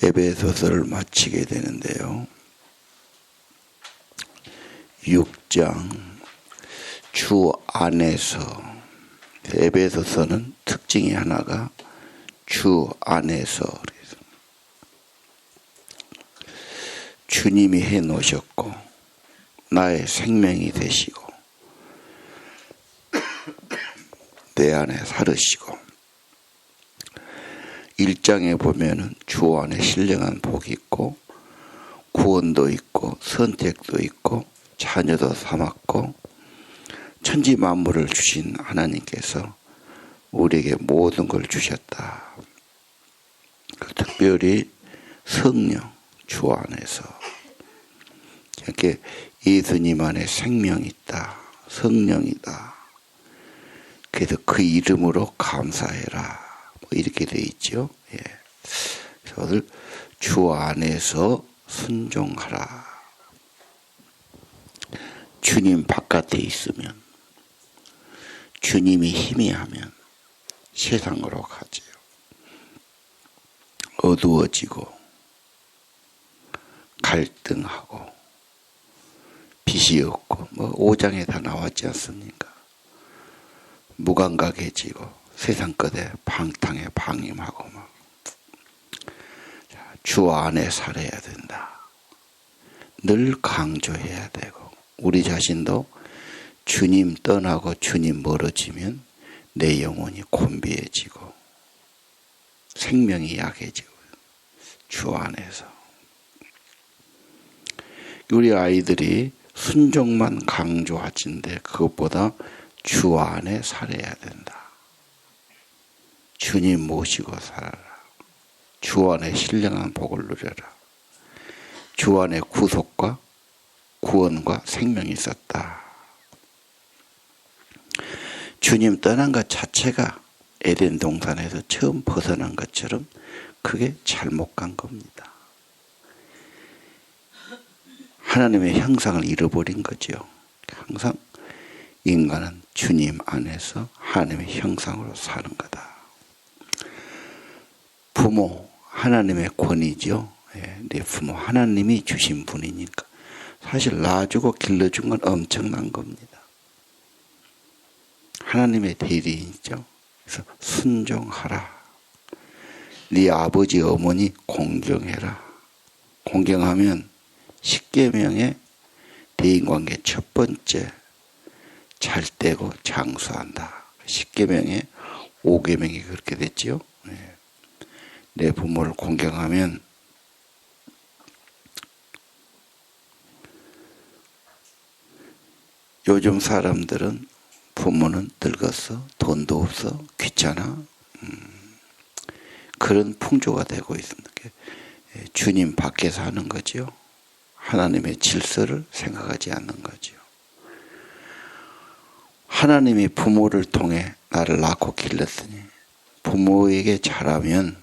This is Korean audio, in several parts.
에베소서를 마치게 되는데요. 6장 주 안에서, 에베소서는 특징이 하나가 주 안에서, 주님이 해 놓으셨고 나의 생명이 되시고 내 안에 살으시고, 1장에 보면은 주 안에 신령한 복이 있고 구원도 있고 선택도 있고 자녀도 삼았고 천지 만물을 주신 하나님께서 우리에게 모든 걸 주셨다. 특별히 성령, 주 안에서, 이렇게 예수님 안에 생명이 있다, 성령이다. 그래서 그 이름으로 감사해라, 뭐 이렇게 돼 있죠. 예. 그래서 주 안에서 순종하라. 주님 바깥에 있으면, 주님이 희미하면 세상으로 가지요. 어두워지고 갈등하고 빛이 없고, 뭐 5장에 다 나왔지 않습니까? 무감각해지고 세상 것에 방탕에 방임하고 막. 주 안에 살아야 된다. 늘 강조해야 되고, 우리 자신도 주님 떠나고 주님 멀어지면 내 영혼이 곤비해지고 생명이 약해지고, 주 안에서. 우리 아이들이 순종만 강조하진데 그것보다 주 안에 살아야 된다. 주님 모시고 살아라. 주 안에 신령한 복을 누려라. 주 안에 구속과 구원과 생명이 있었다. 주님 떠난 것 자체가 에덴 동산에서 처음 벗어난 것처럼 그게 잘못 간 겁니다. 하나님의 형상을 잃어버린 거죠. 항상 인간은 주님 안에서 하나님의 형상으로 사는 거다. 부모, 하나님의 권위죠. 내 부모 하나님이 주신 분이니까 사실 낳아주고 길러준 건 엄청난 겁니다. 하나님의 대리인이죠. 그래서 순종하라. 네 아버지 어머니 공경해라. 공경하면 10계명의 대인관계 첫 번째, 잘 되고 장수한다. 10계명의 5계명이 그렇게 됐죠. 내 부모를 공경하면 요즘 사람들은 부모는 늙었어, 돈도 없어, 귀찮아, 그런 풍조가 되고 있습니다. 주님 밖에서 하는 거죠. 하나님의 질서를 생각하지 않는 거죠. 하나님이 부모를 통해 나를 낳고 길렀으니 부모에게 잘하면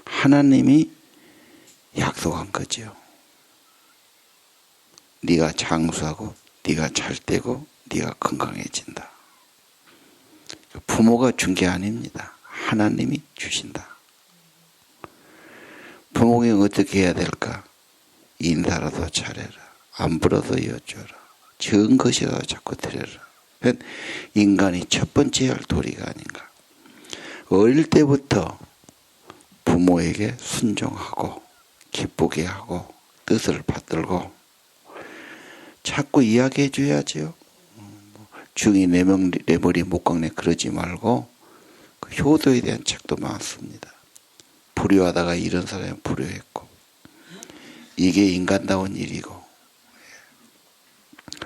하나님이 약속한 거죠. 네가 장수하고 네가 잘 되고 네가 건강해진다. 부모가 준 게 아닙니다. 하나님이 주신다. 부모에게 어떻게 해야 될까? 인사라도 잘해라. 안 불어도 여줘라. 적은 것이라도 자꾸 드려라. 인간이 첫 번째 할 도리가 아닌가. 어릴 때부터 부모에게 순종하고 기쁘게 하고 뜻을 받들고 자꾸 이야기해 줘야죠. 중이 내 머리 못 깎네 그러지 말고, 그 효도에 대한 책도 많습니다. 불효하다가 이런 사람이 불효했고, 이게 인간다운 일이고.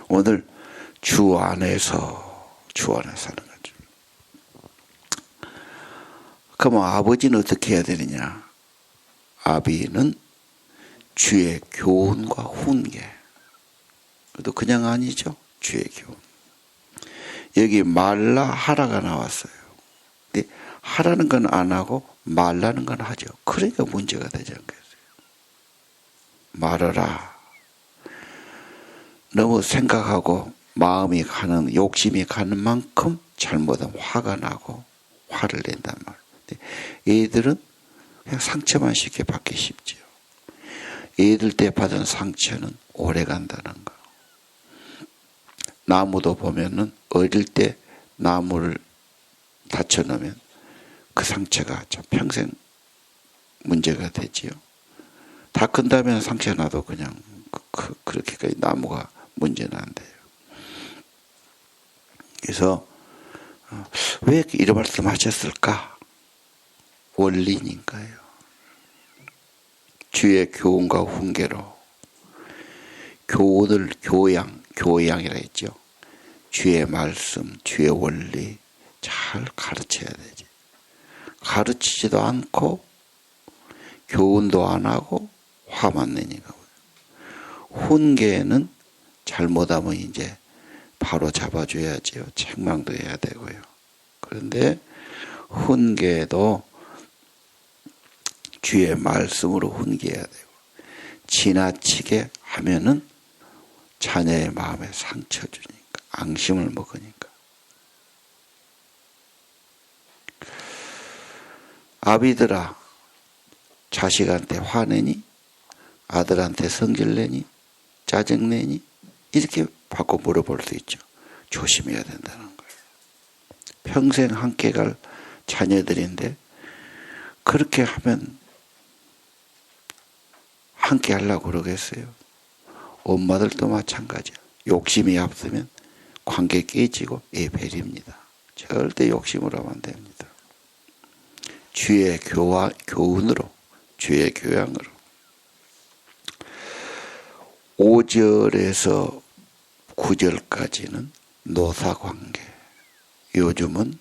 오늘 주 안에서 사는 거죠. 그럼 아버지는 어떻게 해야 되느냐? 아비는 주의 교훈과 훈계. 그것도 그냥 아니죠. 주의 교훈. 여기 말라 하라가 나왔어요. 근데 하라는 건 안 하고 말라는 건 하죠. 그러니까 문제가 되지 않겠어요. 말하라. 너무 생각하고 마음이 가는, 욕심이 가는 만큼 잘못하면 화가 나고 화를 낸단 말이에요. 애들은 그냥 상처만 쉽게 받기 쉽지요. 애들 때 받은 상처는 오래 간다는 거. 나무도 보면은 어릴 때 나무를 다쳐놓으면 그 상처가 참 평생 문제가 되지요. 다 큰 다음에 상처 나도 그냥 그렇게까지 나무가 문제는 안 돼요. 그래서 왜 이런 말씀 하셨을까? 원리니까요. 주의 교훈과 훈계로 교훈을 교양이라 했죠. 주의 말씀, 주의 원리 잘 가르쳐야 되지. 가르치지도 않고 교훈도 안 하고 화만 내니까. 훈계는 잘못하면 이제 바로 잡아줘야지요. 책망도 해야 되고요. 그런데 훈계도 주의 말씀으로 훈계해야 되고, 지나치게 하면은 자녀의 마음에 상처 주니까, 앙심을 먹으니까. 아비들아, 자식한테 화내니? 아들한테 성질내니? 짜증내니? 이렇게 바꿔 물어볼 수 있죠. 조심해야 된다는 거예요. 평생 함께 갈 자녀들인데 그렇게 하면 함께 하려고 그러겠어요. 엄마들도 마찬가지야. 욕심이 앞서면 관계 깨지고 예배립니다. 절대 욕심으로 하면 안 됩니다. 주의 교훈으로, 주의 교양으로. 5절에서 9절까지는 노사관계. 요즘은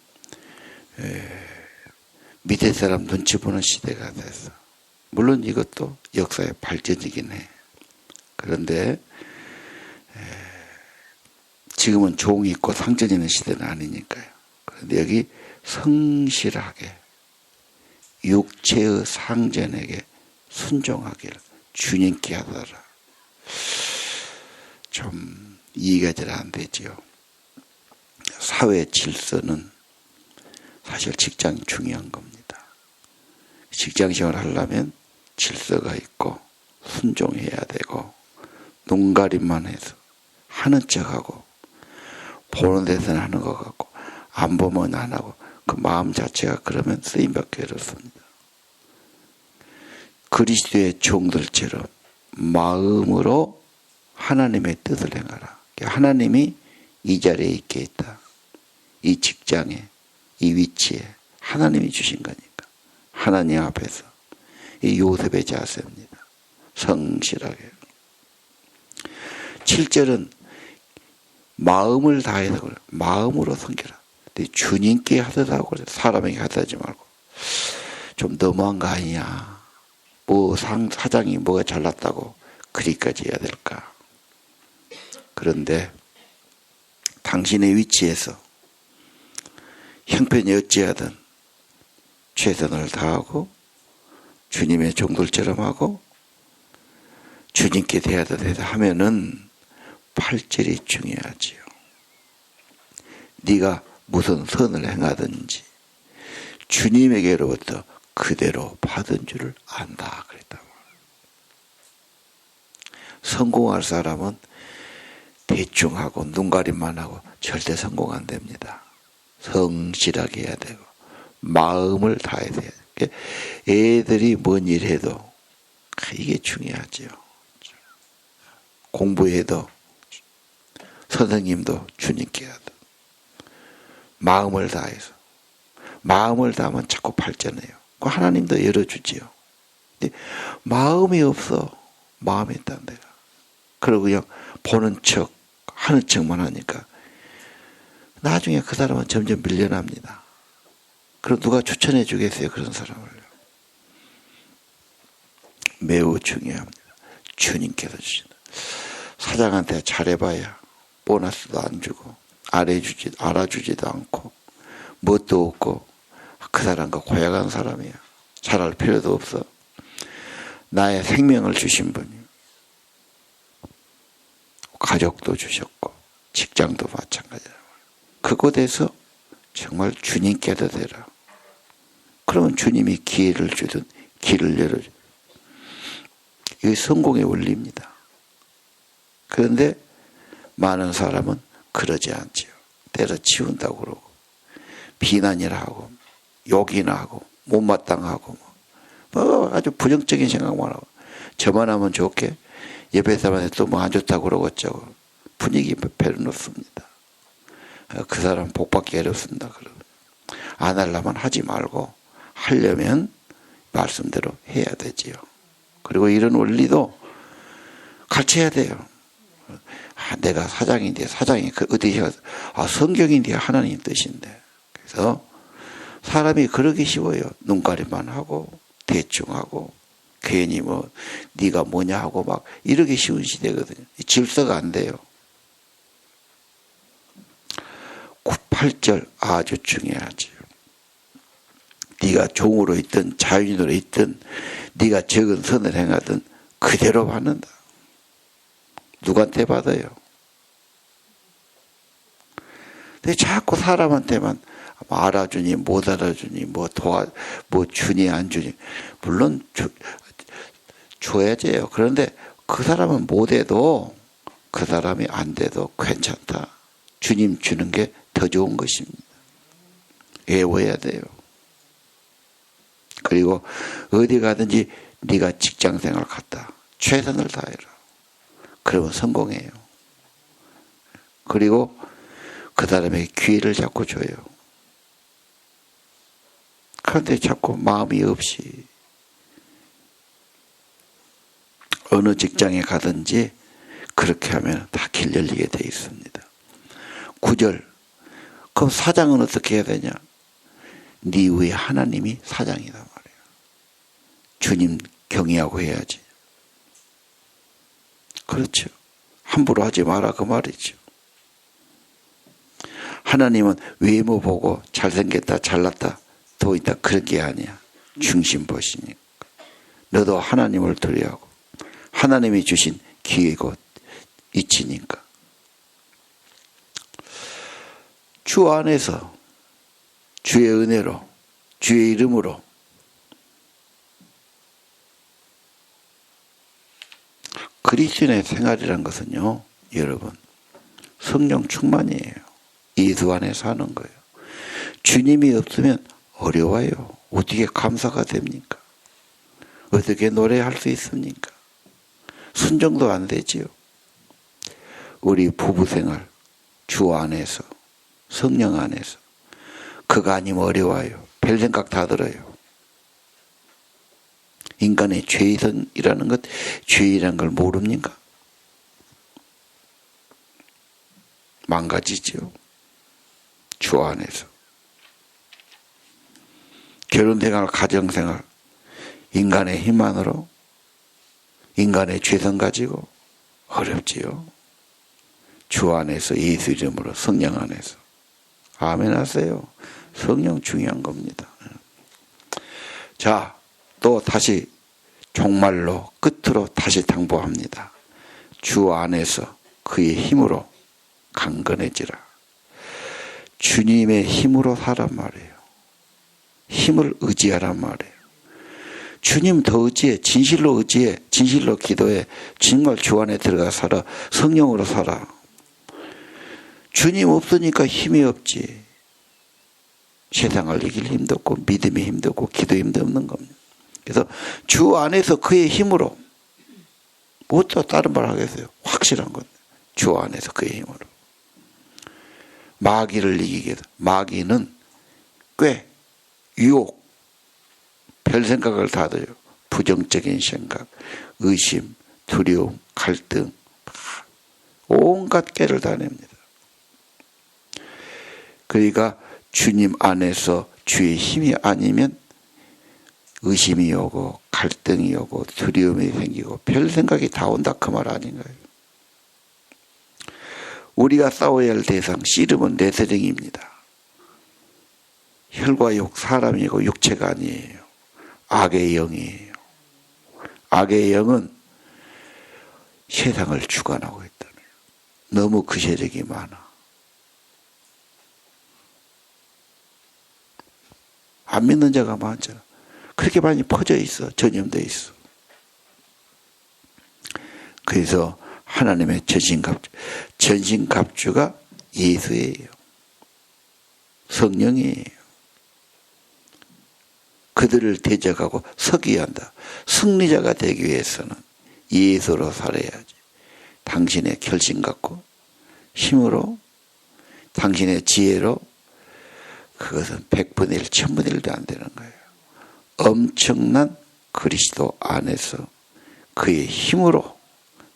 밑에 사람 눈치 보는 시대가 돼서, 물론 이것도 역사의 발전이긴 해. 그런데 지금은 종이 있고 상전 있는 시대는 아니니까요. 그런데 여기 성실하게 육체의 상전에게 순종하기를 주님께 하더라. 좀 이해가 잘 안 되지요. 사회 질서는 사실 직장이 중요한 겁니다. 직장 생활을 하려면 질서가 있고 순종해야 되고, 눈가림만 해서 하는 척하고 보는 데서는 하는 것 같고 안 보면 안 하고, 그 마음 자체가 그러면 쓰임받기 어렵습니다. 그리스도의 종들처럼 마음으로 하나님의 뜻을 행하라. 하나님이 이 자리에 있게 있다. 이 직장에, 이 위치에 하나님이 주신 거니까 하나님 앞에서 이 요셉의 자세입니다. 성실하게. 7절은 마음을 다해서 그래. 마음으로 섬기라. 주님께 하듯하고 그래. 사람에게 하듯하지 말고. 좀 너무한 거 아니냐. 뭐 사장이 뭐가 잘났다고 그리까지 해야 될까. 그런데 당신의 위치에서 형편이 어찌하든 최선을 다하고 주님의 종들처럼 하고 주님께 대하듯 하면은 8절이 중요하지요. 네가 무슨 선을 행하든지 주님에게로부터 그대로 받은 줄을 안다 그랬다고. 성공할 사람은 대충 하고 눈가림만 하고 절대 성공 안 됩니다. 성실하게 해야 되고 마음을 다해야 돼요. 애들이 뭔 일 해도 이게 중요하죠. 공부해도 선생님도 주님께 하다. 마음을 다해서. 마음을 다하면 자꾸 발전해요. 하나님도 열어주지요. 근데 마음이 없어. 마음이 있다는 데가. 그리고 그냥 보는 척, 하는 척만 하니까 나중에 그 사람은 점점 밀려납니다. 그럼 누가 추천해 주겠어요? 그런 사람을. 매우 중요합니다. 주님께서 주신다. 사장한테 잘해봐야 보너스도 안 주고 알아주지도 않고 뭣도 없고 그 사람과 고약한 사람이야. 잘할 필요도 없어. 나의 생명을 주신 분이 가족도 주셨고 직장도 마찬가지라. 그곳에서 정말 주님께도 되라. 그러면 주님이 기회를 주든 길을 열어줘. 이게 성공의 원리입니다. 그런데 많은 사람은 그러지 않지요. 때려치운다고 그러고 비난이라 하고 욕이나 하고 못마땅하고 뭐 아주 부정적인 생각만 하고 저만 하면 좋게 옆에 사람한테 또 뭐 안 좋다고 그러고 어쩌고 분위기 별로 없습니다. 그 사람 복받기 어렵습니다. 안 하려면 하지 말고 하려면 말씀대로 해야 되지요. 그리고 이런 원리도 가르쳐야 돼요. 내가 사장인데 사장이 그 어디서 성경인데 하나님 뜻인데. 그래서 사람이 그러기 쉬워요. 눈가리만 하고 대충 하고 괜히 뭐 네가 뭐냐 하고 막 이러기 쉬운 시대거든요. 질서가 안 돼요. 8절 아주 중요하지요. 네가 종으로 있든 자유인으로 있든 네가 적은 선을 행하든 그대로 받는다. 누구한테 받아요? 근데 자꾸 사람한테만 알아주니 못 알아주니 뭐 주니 안 주니 물론 줘야 돼요. 그런데 그 사람은 못해도 그 사람이 안 돼도 괜찮다. 주님 주는 게 더 좋은 것입니다. 외워야 돼요. 그리고 어디 가든지 네가 직장생활 갔다. 최선을 다해라. 그러면 성공해요. 그리고 그 사람에게 기회를 자꾸 줘요. 그런데 자꾸 마음이 없이 어느 직장에 가든지 그렇게 하면 다 길 열리게 돼 있습니다. 9절. 그럼 사장은 어떻게 해야 되냐? 네 위에 하나님이 사장이다 말이에요. 주님 경외하고 해야지. 그렇죠. 함부로 하지 마라 그 말이죠. 하나님은 외모 보고 잘생겼다 잘났다 더 있다 그런 게 아니야. 중심 보시니까. 너도 하나님을 두려워하고 하나님이 주신 기회고 이치니까. 주 안에서 주의 은혜로 주의 이름으로 그리스도인의 생활이란 것은요, 여러분 성령 충만이에요. 예수 안에 사는 거예요. 주님이 없으면 어려워요. 어떻게 감사가 됩니까? 어떻게 노래할 수 있습니까? 순종도 안 되지요. 우리 부부생활 주 안에서 성령 안에서 그가 아니면 어려워요. 별 생각 다 들어요. 인간의 죄성이라는 것, 죄이라는 걸 모릅니까? 망가지죠. 주 안에서. 결혼생활, 가정생활, 인간의 힘만으로, 인간의 죄성 가지고 어렵지요. 주 안에서 예수 이름으로 성령 안에서. 아멘 하세요. 성령 중요한 겁니다. 자, 또 다시 종말로 끝으로 다시 당부합니다. 주 안에서 그의 힘으로 강건해지라. 주님의 힘으로 살란 말이에요. 힘을 의지하란 말이에요. 주님 더 의지해. 진실로 의지해. 진실로 기도해. 정말 주 안에 들어가 살아. 성령으로 살아. 주님 없으니까 힘이 없지. 세상을 이길 힘도 없고 믿음의 힘도 없고 기도 힘도 없는 겁니다. 그래서 주 안에서 그의 힘으로 무엇도 다른 말 하겠어요. 확실한 건 주 안에서 그의 힘으로 마귀를 이기게. 마귀는 꽤 유혹, 별 생각을 다 들어요. 부정적인 생각, 의심, 두려움, 갈등 온갖 깨를 다 냅니다. 그러니까 주님 안에서 주의 힘이 아니면 의심이 오고 갈등이 오고 두려움이 생기고 별 생각이 다 온다 그 말 아닌가요? 우리가 싸워야 할 대상 씨름은 내세정입니다. 혈과 육 사람이고 육체가 아니에요. 악의 영이에요. 악의 영은 세상을 주관하고 있다는 거예요. 너무 그 세력이 많아. 안 믿는 자가 많잖아. 그렇게 많이 퍼져 있어. 전염되어 있어. 그래서 하나님의 전신갑주가 예수예요. 성령이에요. 그들을 대적하고 서기 한다. 승리자가 되기 위해서는 예수로 살아야지. 당신의 결심 갖고 힘으로 당신의 지혜로 그것은 100분의 1, 1000분의 1도 안 되는 거예요. 엄청난 그리스도 안에서 그의 힘으로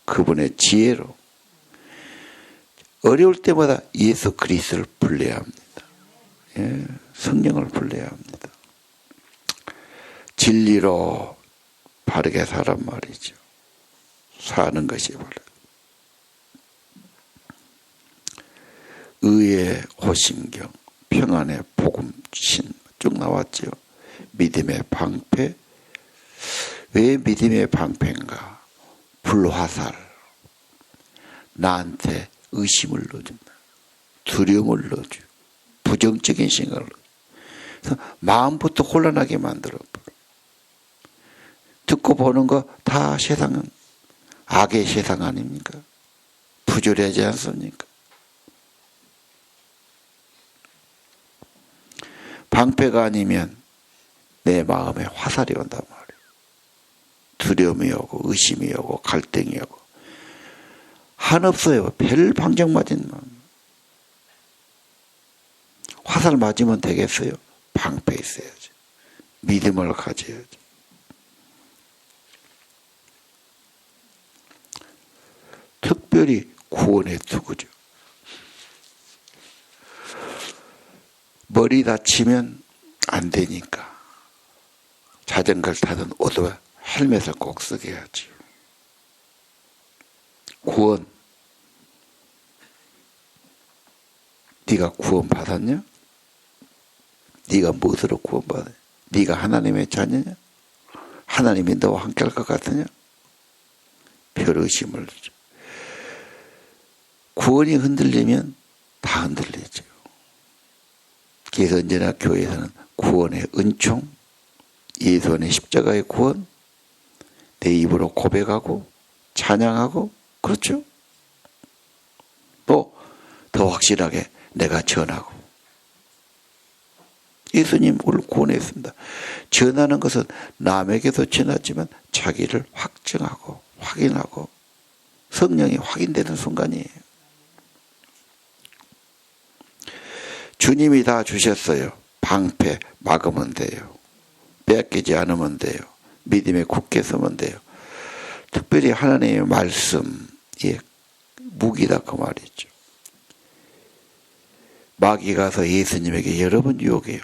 그분의 지혜로 어려울 때마다 예수 그리스도를 불러야 합니다. 예, 성령을 불러야 합니다. 진리로 바르게 사란 말이죠. 사는 것이 바로 의의 호심경, 평안의 복음, 신 쭉 나왔죠. 믿음의 방패. 왜 믿음의 방패인가? 불화살. 나한테 의심을 넣어준다. 두려움을 넣어줘. 부정적인 생각을 넣어줘. 그래서 마음부터 혼란하게 만들어버려. 듣고 보는 거 다 세상은 악의 세상 아닙니까? 부조리하지 않습니까? 방패가 아니면 내 마음에 화살이 온단 말이에요. 두려움이 오고 의심이 오고 갈등이 오고 한없어요. 별 방정 맞은 마음. 화살 맞으면 되겠어요? 방패 있어야지. 믿음을 가져야지. 특별히 구원의 투구죠. 머리 다치면 안 되니까 자전거를 타든 오토바이 헬멧을 꼭 쓰게 해야지. 구원. 네가 구원 받았냐? 네가 무엇으로 구원 받았냐? 네가 하나님의 자녀냐? 하나님이 너와 함께 할 것 같으냐? 별 의심을 주죠. 구원이 흔들리면 다 흔들리죠. 그래서 언제나 교회에서는 구원의 은총, 예수 안의 십자가의 구원, 내 입으로 고백하고 찬양하고 그렇죠. 또 더 확실하게 내가 전하고. 예수님 우리를 구원했습니다. 전하는 것은 남에게도 전하지만 자기를 확증하고 확인하고 성령이 확인되는 순간이에요. 주님이 다 주셨어요. 방패 막으면 돼요. 빼앗기지 않으면 돼요. 믿음에 굳게 서면 돼요. 특별히 하나님의 말씀이 무기다 그 말이죠. 마귀가 가서 예수님에게 여러 번 유혹해요.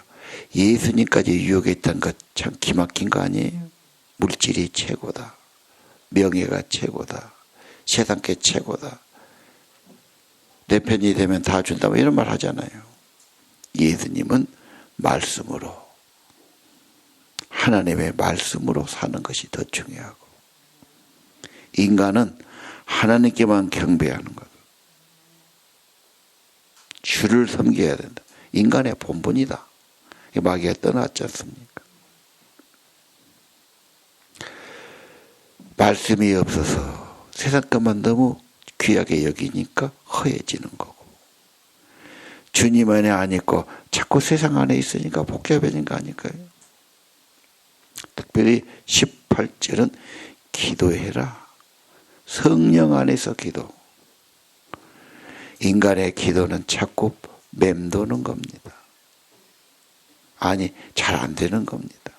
예수님까지 유혹했다는 것 참 기막힌 거 아니에요? 물질이 최고다. 명예가 최고다. 세상계 최고다. 내 편이 되면 다 준다. 뭐 이런 말 하잖아요. 예수님은 말씀으로 하나님의 말씀으로 사는 것이 더 중요하고 인간은 하나님께만 경배하는 것. 주를 섬겨야 된다. 인간의 본분이다. 마귀가 떠났지 않습니까? 말씀이 없어서 세상 것만 너무 귀하게 여기니까 허해지는 거고 주님 안에 안 있고 자꾸 세상 안에 있으니까 복잡해진 거 아닐까요? 특별히 18절은 기도해라. 성령 안에서 기도. 인간의 기도는 자꾸 맴도는 겁니다. 아니 잘 안 되는 겁니다.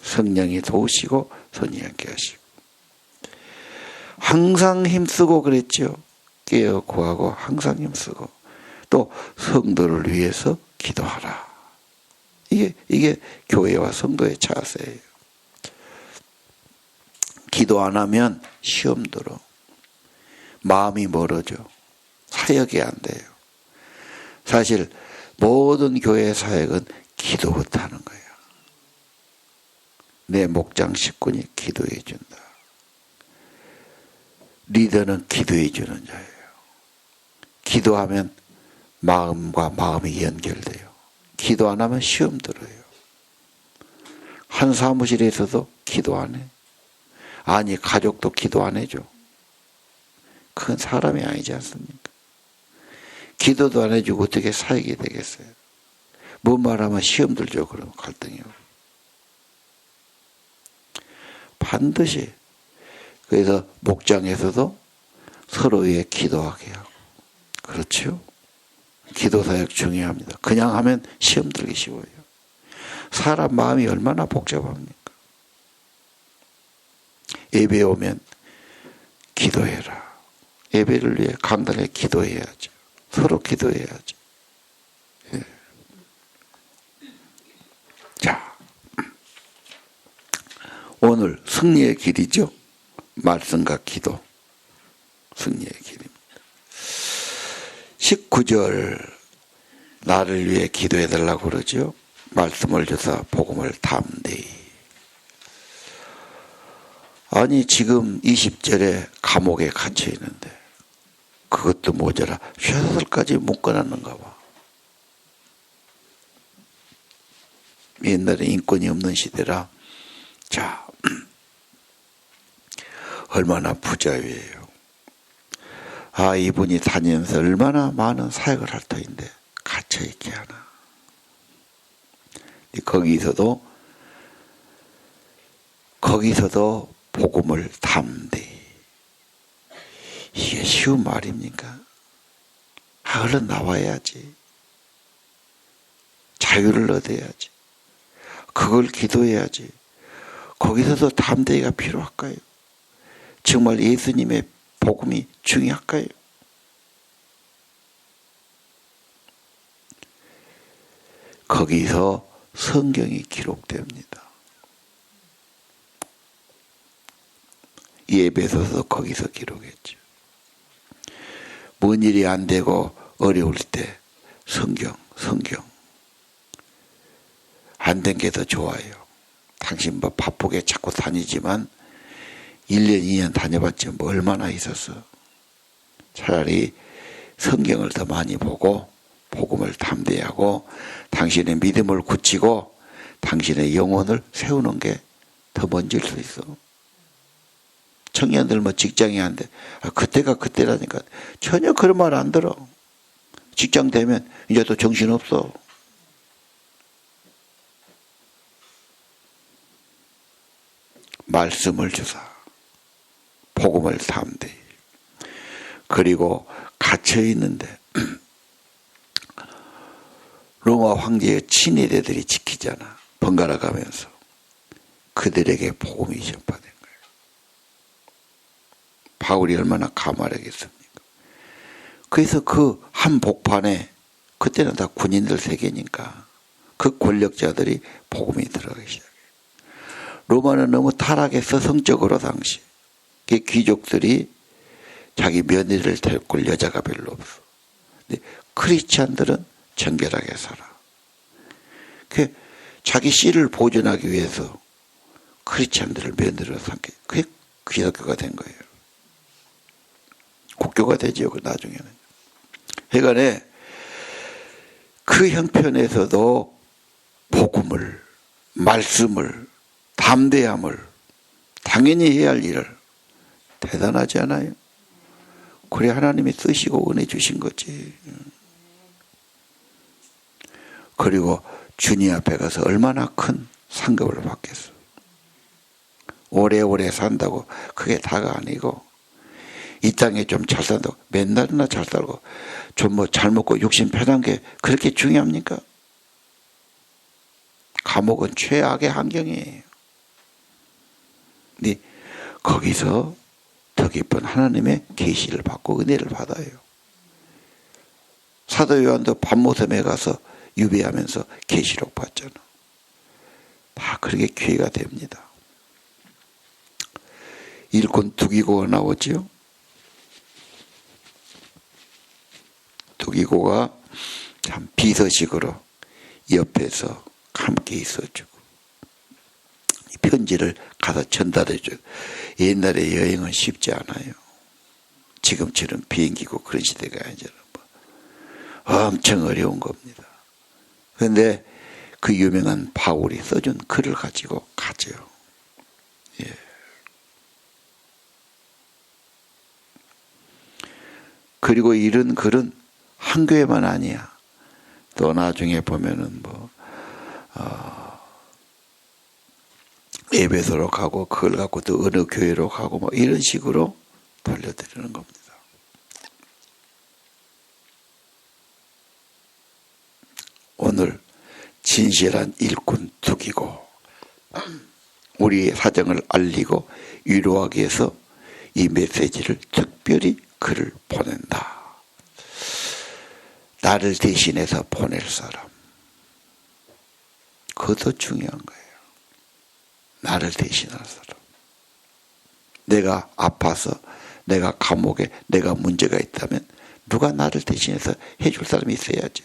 성령이 도우시고 손이 함께 하시고 항상 힘쓰고 그랬죠. 깨어 구하고 항상 힘쓰고 또 성도를 위해서 기도하라. 이게 교회와 성도의 자세예요. 기도 안 하면 시험 들어. 마음이 멀어져. 사역이 안 돼요. 사실 모든 교회 사역은 기도부터 하는 거예요. 내 목장 식구니 기도해 준다. 리더는 기도해 주는 자예요. 기도하면 마음과 마음이 연결돼요. 기도 안 하면 시험 들어요. 한 사무실에서도 기도 안 해. 아니 가족도 기도 안 해줘. 그건 사람이 아니지 않습니까? 기도도 안 해주고 어떻게 사역이 되겠어요? 뭔 말하면 시험 들죠. 그러면 갈등이 오고. 반드시 그래서 목장에서도 서로 위해 기도하게 하고. 그렇죠? 기도 사역 중요합니다. 그냥 하면 시험 들기 쉬워요. 사람 마음이 얼마나 복잡합니까? 예배 오면 기도해라. 예배를 위해 강단에 기도해야죠. 서로 기도해야죠. 예. 자, 오늘 승리의 길이죠. 말씀과 기도. 승리의 길입니다. 19절 나를 위해 기도해달라고 그러죠. 말씀을 줘서 복음을 담대히. 아니 지금 20절에 감옥에 갇혀 있는데 그것도 모자라 쇠사슬까지 묶어놨는가 봐. 옛날에 인권이 없는 시대라. 자, 얼마나 부자유예요. 아, 이분이 다니면서 얼마나 많은 사역을 할 터인데 갇혀있게 하나. 거기서도 복음을 담대히. 이게 쉬운 말입니까? 아, 얼른 나와야지. 자유를 얻어야지. 그걸 기도해야지. 거기서도 담대히가 필요할까요? 정말 예수님의 복음이 중요할까요? 거기서 성경이 기록됩니다. 예배소서 거기서 기록했죠. 뭔 일이 안 되고 어려울 때 성경 안 된 게 더 좋아요. 당신 뭐 바쁘게 자꾸 다니지만 1년 2년 다녀봤지 뭐 얼마나 있었어. 차라리 성경을 더 많이 보고 복음을 담대하고 당신의 믿음을 굳히고 당신의 영혼을 세우는 게 더 먼저일 수 있어. 청년들 뭐 직장이 안 돼. 아, 그때가 그때라니까. 전혀 그런 말 안 들어. 직장 되면 이제 또 정신없어. 말씀을 주사. 복음을 담대히. 그리고 갇혀 있는데 로마 황제의 친위대들이 지키잖아. 번갈아 가면서. 그들에게 복음이 전파된 거예요. 바울이 얼마나 감화력했습니까? 그래서 그 한 복판에 그때는 다 군인들 세계니까 그 권력자들이 복음이 들어가기 시작해요. 로마는 너무 타락했어. 성적으로 당시. 그 귀족들이 자기 며느리를 데리고 여자가 별로 없어. 근데 크리스찬들은 정결하게 살아. 그 자기 씨를 보존하기 위해서 크리스찬들을 며느리로 삼게. 그게 기독교가 된 거예요. 국교가 되죠. 그 나중에는. 그러니까 그 형편에서도 복음을, 말씀을, 담대함을 당연히 해야 할 일을. 대단하지 않아요? 그래 하나님이 쓰시고 은혜 주신 거지. 그리고 주님 앞에 가서 얼마나 큰 상급을 받겠어. 오래오래 산다고 그게 다가 아니고 이 땅에 좀 잘 산다고 맨날이나 잘 살고 좀 뭐 잘 먹고 육신 편한 게 그렇게 중요합니까? 감옥은 최악의 환경이에요. 근데 거기서 더 깊은 하나님의 계시를 받고 은혜를 받아요. 사도 요한도 밤모섬에 가서 유배하면서 계시록 받잖아. 다 그렇게 기회가 됩니다. 일꾼 두기고가 나오죠. 두기고가 참 비서식으로 옆에서 함께 있어주고 이 편지를 가서 전달해줘요. 옛날에 여행은 쉽지 않아요. 지금처럼 비행기고 그런 시대가 아니잖아요. 엄청 어려운 겁니다. 그런데 그 유명한 바울이 써준 글을 가지고 가죠. 예. 그리고 이런 글은 한 교회만 아니야. 또 나중에 보면은 에베소로 가고 그걸 갖고 또 어느 교회로 가고 뭐 이런 식으로 돌려드리는 겁니다. 오늘 진실한 일꾼 두기고 우리의 사정을 알리고 위로하기 위해서 이 메시지를 특별히 글을 보낸다. 나를 대신해서 보낼 사람. 그것도 중요한 거예요. 나를 대신할 사람. 내가 아파서 내가 감옥에 내가 문제가 있다면 누가 나를 대신해서 해줄 사람이 있어야죠.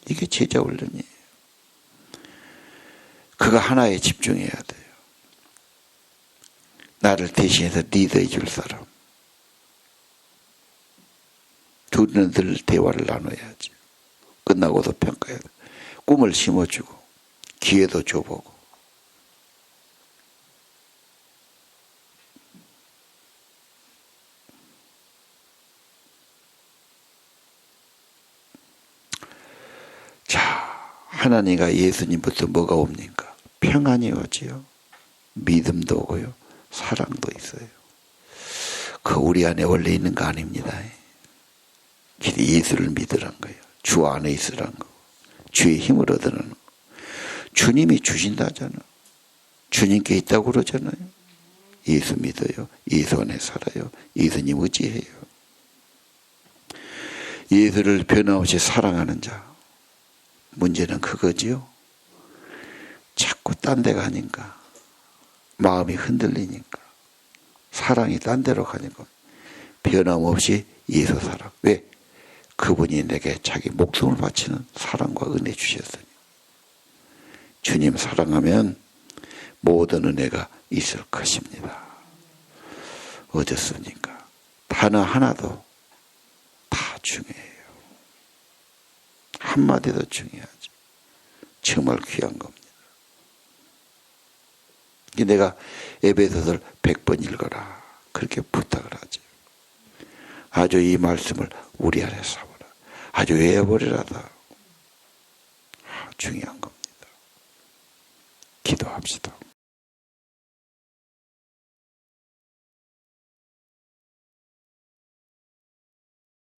이게 제자 훈련이에요. 그거 하나에 집중해야 돼요. 나를 대신해서 리더해 줄 사람. 둘은 늘 대화를 나눠야지. 끝나고도 평가해야 돼. 꿈을 심어주고 기회도 줘보고. 자, 하나님과 예수님부터 뭐가 옵니까? 평안이 오지요. 믿음도 오고요. 사랑도 있어요. 그 우리 안에 원래 있는 거 아닙니다. 예수를 믿으란 거예요. 주 안에 있으란 거. 주의 힘을 얻으라는 거. 주님이 주신다잖아. 주님께 있다고 그러잖아요. 예수 믿어요. 예수 안에 살아요. 예수님 의지해요. 예수를 변함없이 사랑하는 자. 문제는 그거지요. 자꾸 딴 데 가니까. 마음이 흔들리니까. 사랑이 딴 데로 가니까. 변함없이 예수 사랑. 왜? 그분이 내게 자기 목숨을 바치는 사랑과 은혜 주셨으니. 주님 사랑하면 모든 은혜가 있을 것입니다. 어떻습니까? 단어 하나도 다 중요해요. 한마디도 중요하죠. 정말 귀한 겁니다. 내가 에베소서를 100번 읽어라. 그렇게 부탁을 하죠. 아주 이 말씀을 우리 안에 삼아라. 아주 외워버리라다. 중요한 겁니다. 기도합시다.